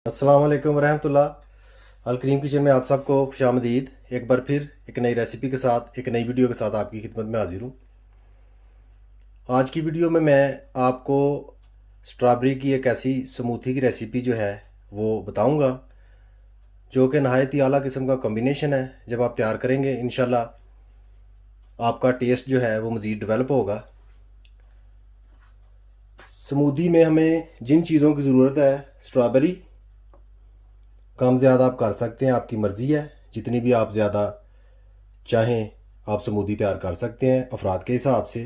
अस्सलाम वालेकुम वरहमतुल्लाह। अल करीम किचन में आप सबको खुशामदीद। एक बार फिर एक नई रेसिपी के साथ, एक नई वीडियो के साथ आपकी खिदमत में हाजिर हूँ। आज की वीडियो में मैं आपको स्ट्रॉबेरी की एक ऐसी स्मूथी की रेसिपी जो है वो बताऊँगा, जो कि नहायत ही आला किस्म का कॉम्बिनेशन है। जब आप तैयार करेंगे इंशाल्लाह आपका टेस्ट जो है वो मज़ीद डेवलप होगा। स्मूदी में हमें जिन चीज़ों की ज़रूरत है, स्ट्रॉबेरी कम ज़्यादा आप कर सकते हैं, आपकी मर्ज़ी है। जितनी भी आप ज़्यादा चाहें आप स्मूदी तैयार कर सकते हैं अफराद के हिसाब से।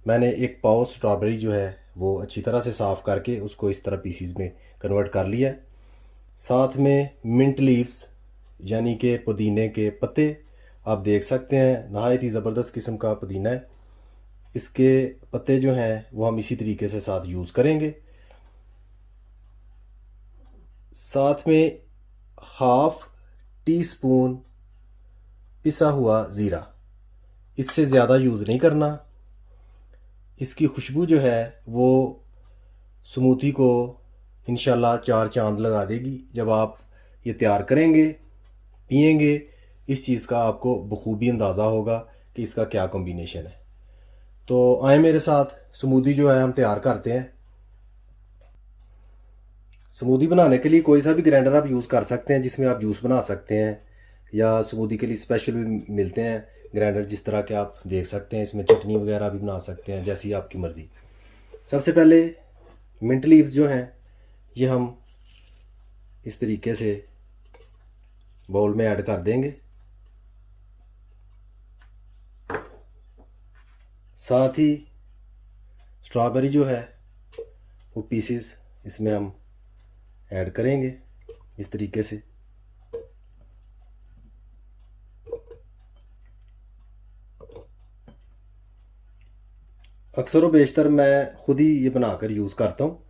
मैंने एक पाव स्ट्रॉबेरी जो है वो अच्छी तरह से साफ़ करके उसको इस तरह पीसीज में कन्वर्ट कर लिया है। साथ में मिंट लीव्स यानी कि पुदीने के पत्ते आप देख सकते हैं, नहायत ही ज़बरदस्त किस्म का पुदीना है। इसके पत्ते जो हैं वो हम इसी तरीके से साथ यूज़ करेंगे। साथ में हाफ टी स्पून पिसा हुआ ज़ीरा, इससे ज़्यादा यूज़ नहीं करना। इसकी खुशबू जो है वो स्मूथी को इंशाल्लाह चार चांद लगा देगी। जब आप ये तैयार करेंगे पिएंगे, इस चीज़ का आपको बखूबी अंदाज़ा होगा कि इसका क्या कॉम्बिनेशन है। तो आए मेरे साथ, स्मूदी जो है हम तैयार करते हैं। स्मूदी बनाने के लिए कोई सा भी ग्राइंडर आप यूज़ कर सकते हैं जिसमें आप जूस बना सकते हैं, या स्मूदी के लिए स्पेशल भी मिलते हैं ग्राइंडर, जिस तरह के आप देख सकते हैं। इसमें चटनी वगैरह भी बना सकते हैं, जैसी आपकी मर्ज़ी। सबसे पहले मिंट लीव्स जो हैं ये हम इस तरीके से बाउल में ऐड कर देंगे। साथ ही स्ट्रॉबेरी जो है वो पीसेस इसमें हम ऐड करेंगे इस तरीके से। अक्सर व बेशतर मैं ख़ुद ही ये बनाकर यूज़ करता हूँ,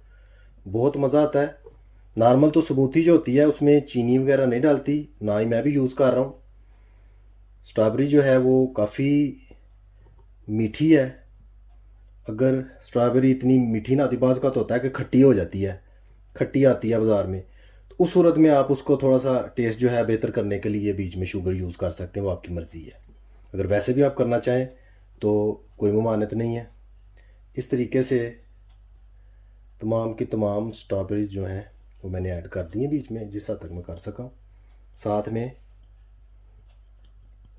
बहुत मज़ा आता है। नॉर्मल तो स्मूथी जो होती है उसमें चीनी वगैरह नहीं डालती, ना ही मैं भी यूज़ कर रहा हूँ। स्ट्रॉबेरी जो है वो काफ़ी मीठी है। अगर स्ट्रॉबेरी इतनी मीठी ना आती, बाज़ का तो होता है कि खट्टी हो जाती है, खट्टी आती है बाज़ार में, तो उस सूरत में आप उसको थोड़ा सा टेस्ट जो है बेहतर करने के लिए बीच में शुगर यूज़ कर सकते हैं, वो आपकी मर्ज़ी है। अगर वैसे भी आप करना चाहें तो कोई ममानियत नहीं है। इस तरीके से तमाम की तमाम स्ट्रॉबेरीज जो हैं वो मैंने ऐड कर दी हैं बीच में, जिस हद तक मैं कर सका। साथ में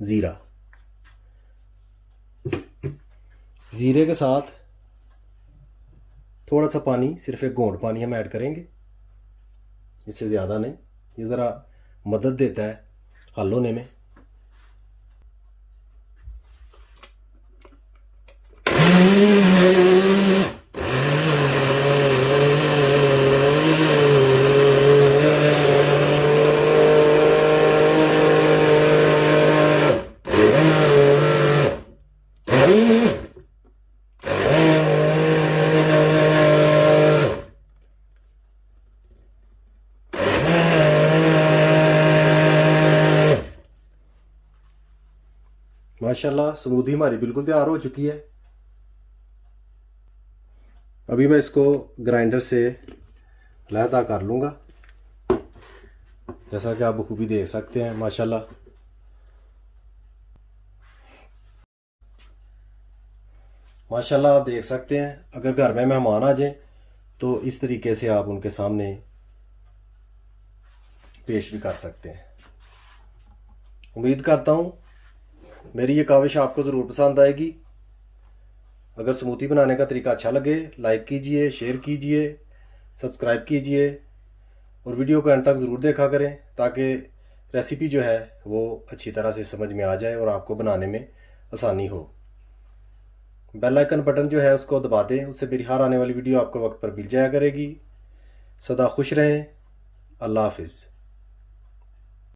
ज़ीरा, ज़ीरे के साथ थोड़ा सा पानी, सिर्फ एक घोंट पानी हम ऐड करेंगे, इससे ज़्यादा नहीं। ये ज़रा मदद देता है हल होने में। माशाल्लाह स्मूदी हमारी बिल्कुल तैयार हो चुकी है। अभी मैं इसको ग्राइंडर से अलहदा कर लूँगा, जैसा कि आप बखूबी देख सकते हैं। माशाल्लाह माशाल्लाह आप देख सकते हैं। अगर घर में मेहमान आ जाएं तो इस तरीके से आप उनके सामने पेश भी कर सकते हैं। उम्मीद करता हूँ मेरी ये काविश आपको ज़रूर पसंद आएगी। अगर स्मूथी बनाने का तरीका अच्छा लगे, लाइक कीजिए, शेयर कीजिए, सब्सक्राइब कीजिए और वीडियो को अंत तक ज़रूर देखा करें, ताकि रेसिपी जो है वो अच्छी तरह से समझ में आ जाए और आपको बनाने में आसानी हो। बेल आइकन बटन जो है उसको दबा दें, उससे मेरी हर आने वाली वीडियो आपको वक्त पर मिल जाया करेगी। सदा खुश रहें। अल्लाह हाफिज़।